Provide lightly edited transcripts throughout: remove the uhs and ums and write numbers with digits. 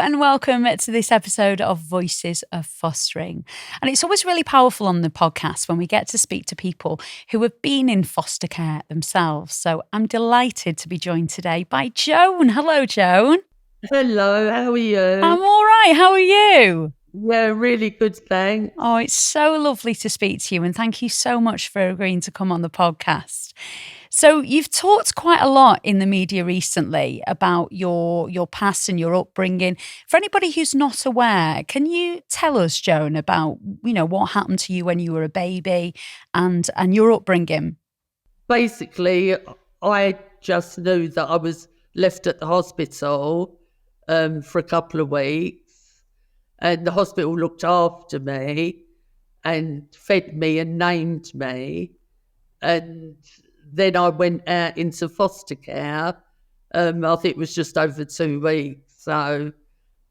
and welcome to this episode of Voices of Fostering. And it's always really powerful on the podcast when we get to speak to people who have been in foster care themselves. So I'm delighted to be joined today by Joan. Hello, Joan. Hello, how are you? I'm all right. How are you? Yeah, really good, thanks. Oh, it's so lovely to speak to you, and thank you so much for agreeing to come on the podcast. So you've talked quite a lot in the media recently about your past and your upbringing. For anybody who's not aware, can you tell us, Joan, about what happened to you when you were a baby and your upbringing? Basically, I just knew that I was left at the hospital for a couple of weeks, and the hospital looked after me and fed me and named me. And then I went out into foster care. I think it was just over 2 weeks. So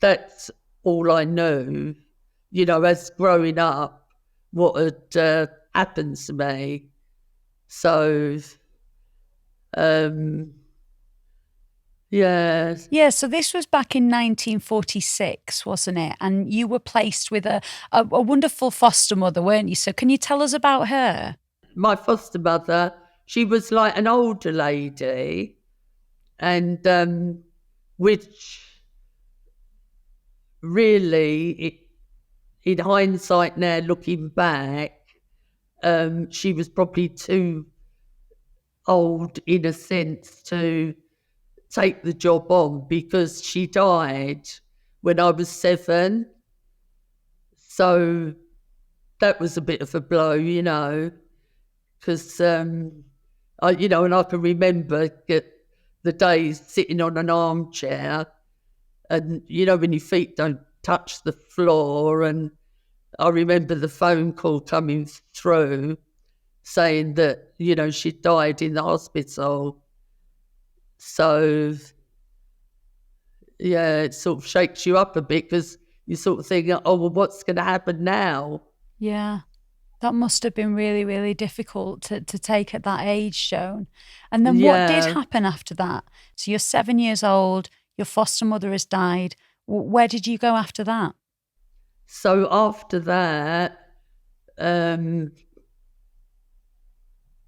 that's all I knew, as growing up, what had happened to me. So, yeah. Yeah, so this was back in 1946, wasn't it? And you were placed with a wonderful foster mother, weren't you? So can you tell us about her? My foster mother, she was like an older lady, and which really, in hindsight now, looking back, she was probably too old in a sense to take the job on, because she died when I was 7. So that was a bit of a blow, because, and I can remember the days sitting on an armchair and, when your feet don't touch the floor. And I remember the phone call coming through saying that, she died in the hospital. So, yeah, it sort of shakes you up a bit, because you sort of think, oh, well, what's going to happen now? Yeah, that must have been really, really difficult to take at that age, Joan. And then what did Yeah. happen after that? So you're 7 years old, your foster mother has died. Where did you go after that? So after that, um,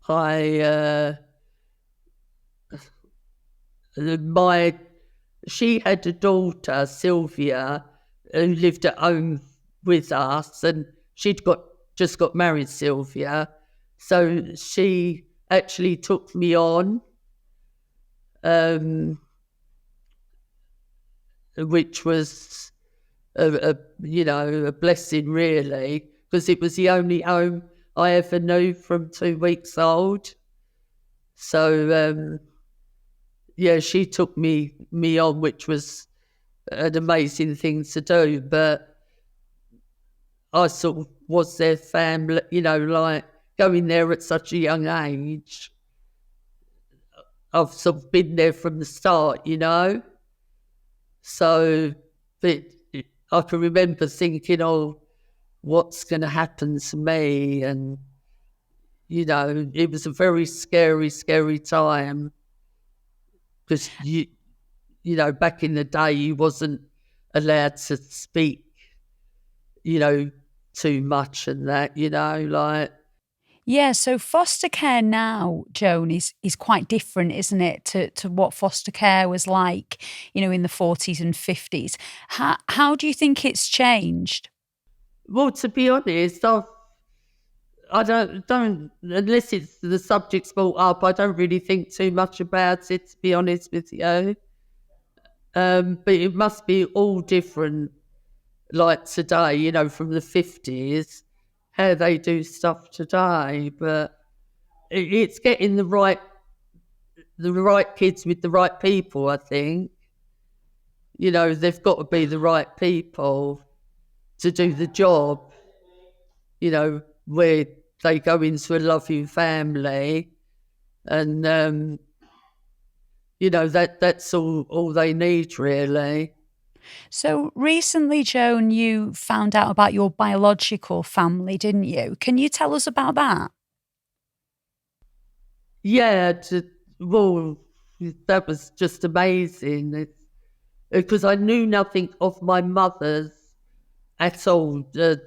I she had a daughter, Sylvia, who lived at home with us, and just got married, Sylvia. So she actually took me on, which was a blessing, really, because it was the only home I ever knew from 2 weeks old. So yeah, she took me on, which was an amazing thing to do. But I sort of was their family, like going there at such a young age. I've sort of been there from the start, So but I can remember thinking, oh, what's going to happen to me? And, it was a very scary, scary time, because, back in the day, you wasn't allowed to speak, too much and that, like. Yeah, so foster care now, Joan, is quite different, isn't it, to what foster care was like, in the 40s and 50s. How do you think it's changed? Well, to be honest, I don't unless it's the subject's brought up, I don't really think too much about it, to be honest with you. But it must be all different, like today, from the 50s, how they do stuff today. But it's getting the right kids with the right people, I think. They've got to be the right people to do the job, where they go into a loving family, and that's all they need, really. So recently, Joan, you found out about your biological family, didn't you? Can you tell us about that? Yeah, well, that was just amazing. because I knew nothing of my mother's at all, the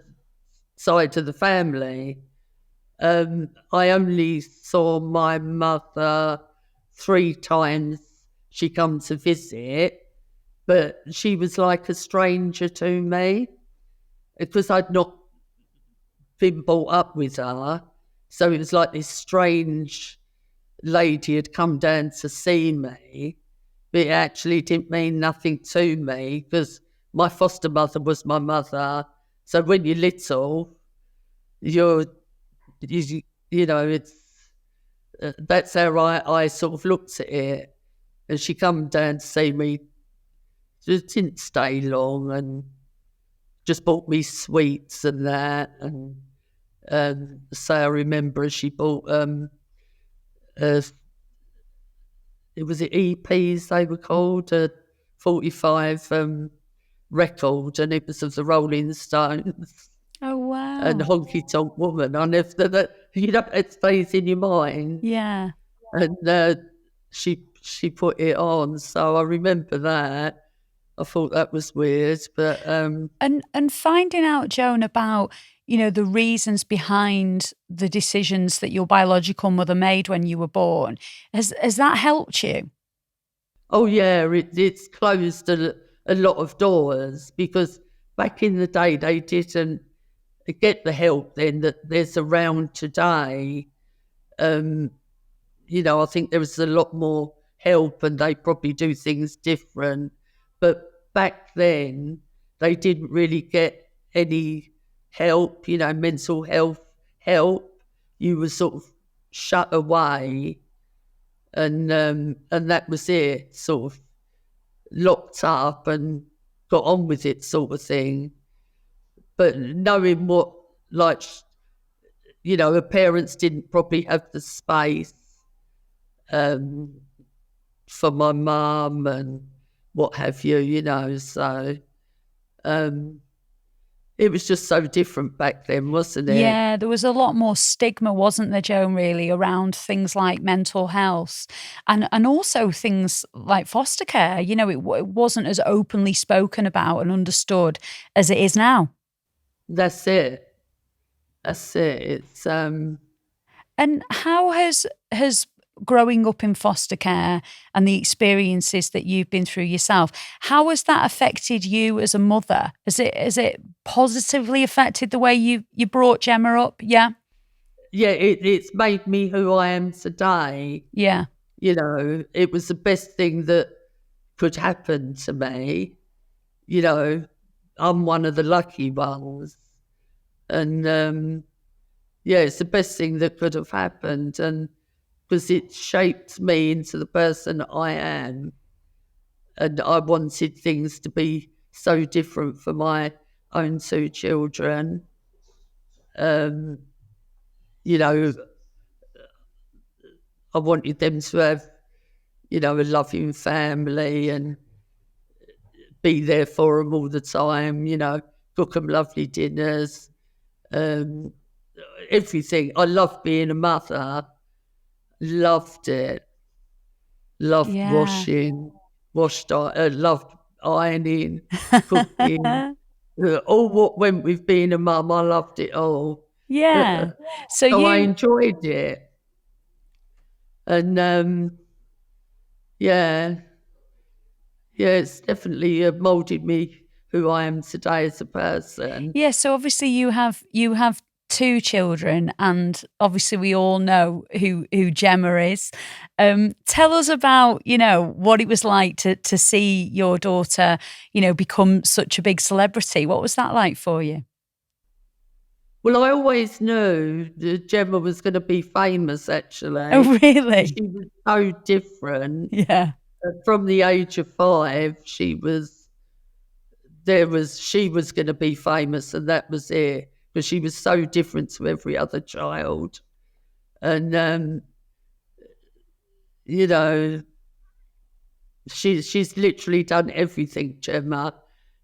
side of the family. I only saw my mother 3 times she come to visit, but she was like a stranger to me because I'd not been brought up with her. So it was like this strange lady had come down to see me, but it actually didn't mean nothing to me because my foster mother was my mother. So when you're little, you it's that's how I sort of looked at it. And she come down to see me, just didn't stay long, and just bought me sweets and that. And so I remember she bought it was the EPs they were called, 45 record, and it was of the Rolling Stones. Oh, wow. And Honky Tonk Woman. I never that it stays in your mind. Yeah. And she put it on, so I remember that. I thought that was weird, but And finding out, Joan, about the reasons behind the decisions that your biological mother made when you were born, has that helped you? oh yeah, it's closed a lot of doors, because back in the day they didn't get the help then that there's around today. I think there was a lot more help and they probably do things different. But back then, they didn't really get any help, mental health help. You were sort of shut away, and that was it, sort of locked up and got on with it, sort of thing. But knowing what, like, her parents didn't probably have the space for my mum and what have you, so it was just so different back then, wasn't it? Yeah, there was a lot more stigma, wasn't there, Joan, really, around things like mental health and also things like foster care. It wasn't as openly spoken about and understood as it is now. That's it. It's And how has growing up in foster care and the experiences that you've been through yourself, how has that affected you as a mother? Has it positively affected the way you brought Gemma up? Yeah. Yeah, it's made me who I am today. Yeah. It was the best thing that could happen to me. I'm one of the lucky ones. And it's the best thing that could have happened. And because it shaped me into the person I am. And I wanted things to be so different for my own 2 children. I wanted them to have, a loving family and be there for them all the time, cook them lovely dinners, everything. I loved being a mother. Loved it. Loved washing, loved ironing, cooking. All what went with being a mum, I loved it all. Yeah. So I enjoyed it. And it's definitely moulded me who I am today as a person. Yeah, so obviously you have 2 children, and obviously we all know who Gemma is. Tell us about, what it was like to see your daughter, become such a big celebrity. What was that like for you? Well, I always knew that Gemma was going to be famous, actually. Oh, really? She was so different. Yeah. From the age of 5, she was going to be famous, and that was it. But she was so different to every other child. And, she's literally done everything, Gemma.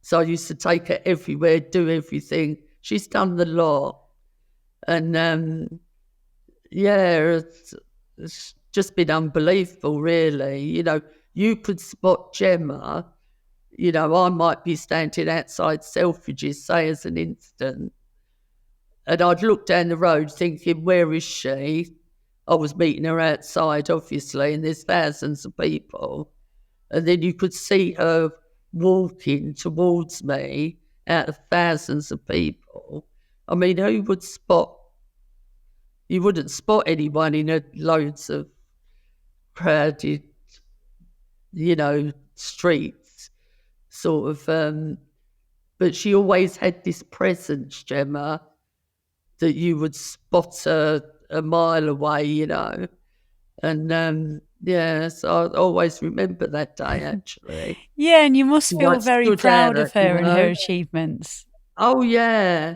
So I used to take her everywhere, do everything. She's done the lot. And, it's just been unbelievable, really. You could spot Gemma You know, I might be standing outside Selfridges, say as an instance, and I'd look down the road thinking, where is she? I was meeting her outside, obviously, and there's thousands of people. And then you could see her walking towards me out of thousands of people. I mean, who would spot? You wouldn't spot anyone in a loads of crowded, you know, streets, sort of. But she always had this presence, Gemma, that you would spot her a mile away, you know. And yeah, so I always remember that day, actually. Yeah, and you must She, feel like, very stood proud out, of her you and her know. achievements. Oh, yeah.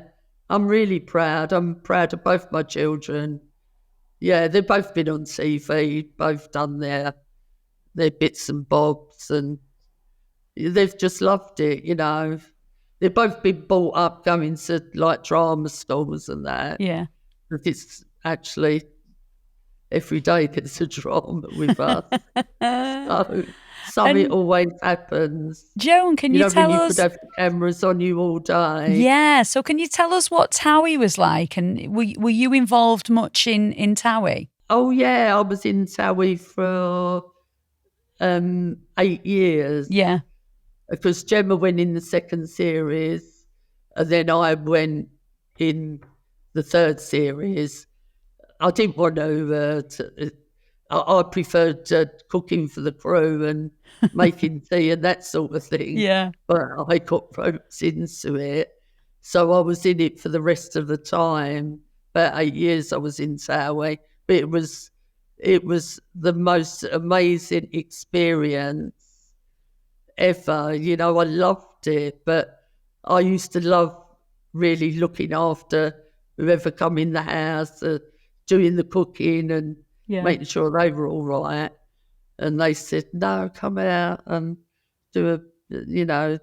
I'm really proud. I'm proud of both my children. Yeah, they've both been on TV, both done their bits and bobs, and they've just loved it, you know. They've both been brought up going to, like, drama schools and that. Yeah. It's actually every day gets a drama with us. So something And always happens. Joan, can You you know, when tell you us? could have the cameras on you all day. Yeah, so can you tell us what Towie was like, and were you involved much in Towie? Oh, yeah, I was in Towie for 8 years. Yeah, Because Gemma went in the second series, and then I went in the third series. I didn't want to. I preferred cooking for the crew and making tea and that sort of thing. yeah. But I got roped into it, so I was in it for the rest of the time. About 8 years I was in Towie, but it was the most amazing experience ever. You know, I loved it, but I used to love really looking after whoever come in the house, doing the cooking and Yeah. making sure they were all right. And they said, no, come out and do you know,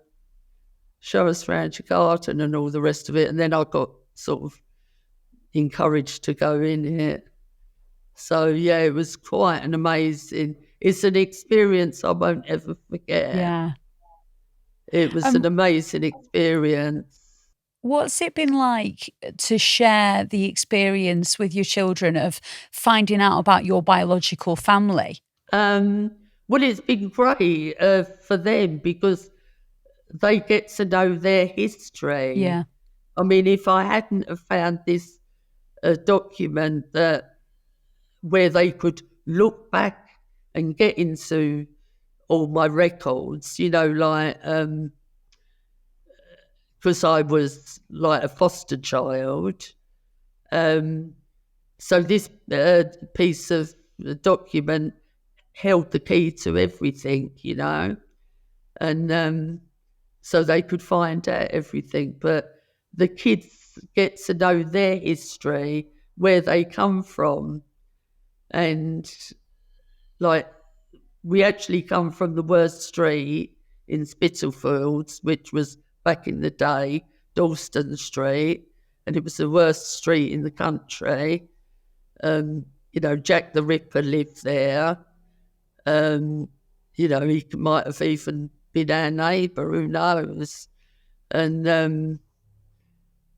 show us around your garden and all the rest of it. And then I got sort of encouraged to go in it. So, yeah, it was quite an amazing, it's an experience I won't ever forget. Yeah. It was an amazing experience. What's it been like to share the experience with your children of finding out about your biological family? Well, it's been great for them because they get to know their history. Yeah. I mean, if I hadn't have found this document where they could look back and get into all my records, you know, like, because I was like a foster child. So this piece of document held the key to everything, you know, and so they could find out everything. But the kids get to know their history, where they come from, and like we actually come from the worst street in Spitalfields, which was back in the day Dalston Street, and it was the worst street in the country. You know, Jack the Ripper lived there. You know, he might have even been our neighbour, who knows? And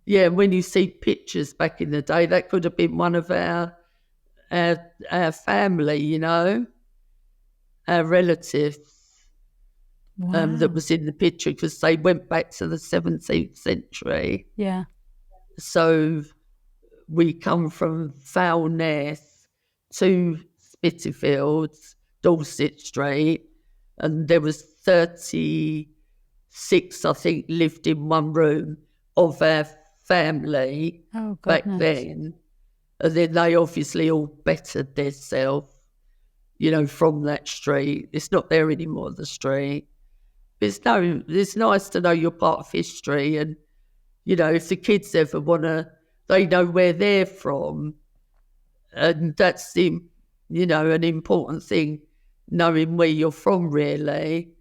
yeah, when you see pictures back in the day, that could have been one of our family, you know, our relatives. Wow. That was in the picture, because they went back to the 17th century. Yeah. So we come from Foulness to Spitalfields, Dorset Street, and there was 36, I think, lived in one room of our family Oh, back goodness. then. And then they obviously all bettered themselves, you know, from that street. It's not there anymore, the street. It's nice to know you're part of history, and, you know, if the kids ever want to, they know where they're from. And that's the, you know, an important thing, knowing where you're from, really,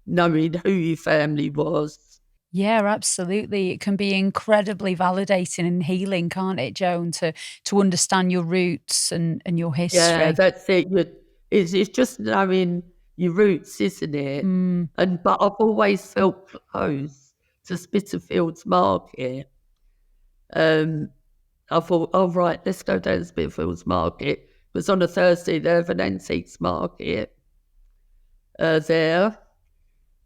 knowing who your family was. Yeah, absolutely. It can be incredibly validating and healing, can't it, Joan, to understand your roots and your history. Yeah, that's it. It's just knowing your roots, isn't it? But I've always felt close to Spitalfields Market. I thought, oh right, let's go down to Spitalfields Market. It was on a Thursday, they have an antiques market there.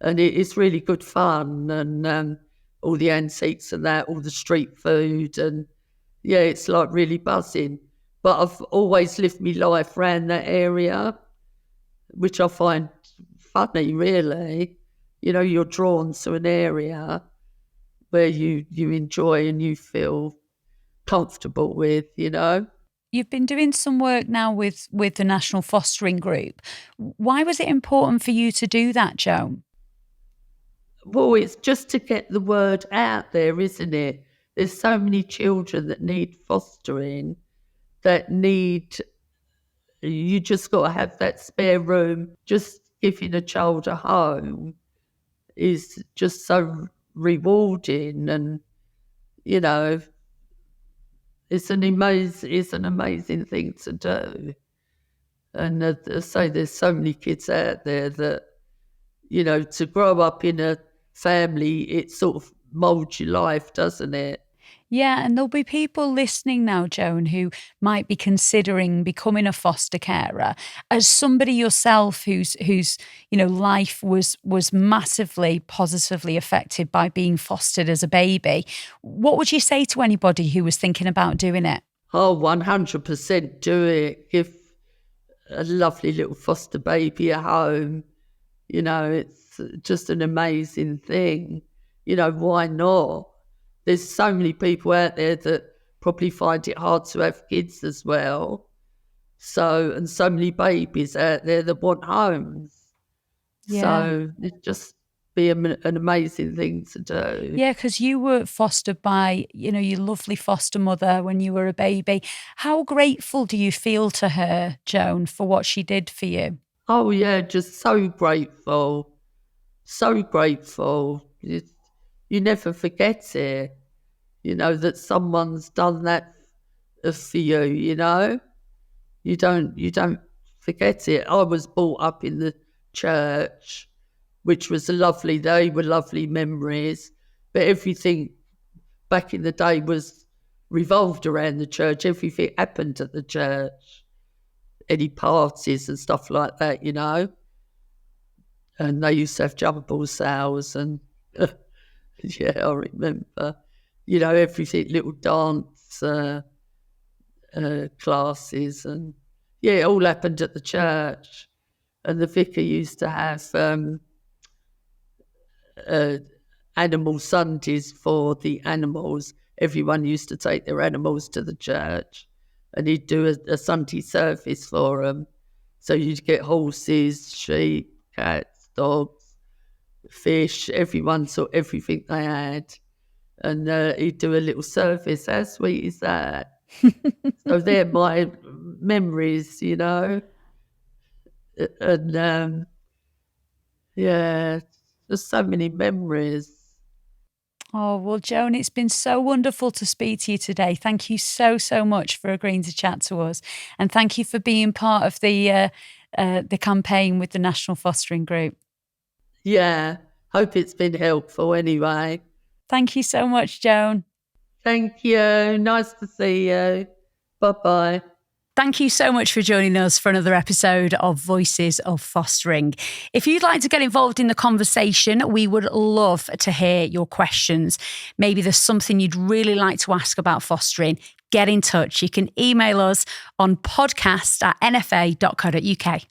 And it's really good fun, and all the antiques and that, all the street food, and yeah, it's like really buzzing. But I've always lived my life around that area, which I find funny, really. You know, you're drawn to an area where you enjoy and you feel comfortable with, you know. You've been doing some work now with the National Fostering Group. Why was it important for you to do that, Joan? Well, it's just to get the word out there, isn't it? There's so many children that need fostering, you just got to have that spare room. Just giving a child a home is just so rewarding, and, you know, it's an amazing thing to do. And I say there's so many kids out there that, you know, to grow up in a family, it sort of molds your life, doesn't it? Yeah, and there'll be people listening now, Joan, who might be considering becoming a foster carer. As somebody yourself whose life was massively positively affected by being fostered as a baby, what would you say to anybody who was thinking about doing it? Oh, 100% do it. Give a lovely little foster baby a home. You know, it's just an amazing thing. You know, why not? There's so many people out there that probably find it hard to have kids as well. And so many babies out there that want homes. Yeah. So it'd just be an amazing thing to do. Yeah, because you were fostered by, your lovely foster mother when you were a baby. How grateful do you feel to her, Joan, for what she did for you? Oh, yeah, just so grateful. So grateful. You never forget it, that someone's done that for you, You don't forget it. I was brought up in the church, which was they were lovely memories. But everything back in the day was revolved around the church. Everything happened at the church. Any parties and stuff like that, And they used to have jumble sales and yeah, I remember. Everything, little dance classes, and yeah, it all happened at the church. And the vicar used to have animal Sundays for the animals. Everyone used to take their animals to the church, and he'd do a Sunday service for them. So you'd get horses, sheep, cats, dogs, fish. Everyone saw everything they had, and he'd do a little service. How sweet is that? So they're my memories, And yeah, there's so many memories. Oh, well, Joan, it's been so wonderful to speak to you today. Thank you so, so much for agreeing to chat to us. And thank you for being part of the campaign with the National Fostering Group. Yeah, hope it's been helpful anyway. Thank you so much, Joan. Thank you. Nice to see you. Bye-bye. Thank you so much for joining us for another episode of Voices of Fostering. If you'd like to get involved in the conversation, we would love to hear your questions. Maybe there's something you'd really like to ask about fostering. Get in touch. You can email us on podcast@nfa.co.uk.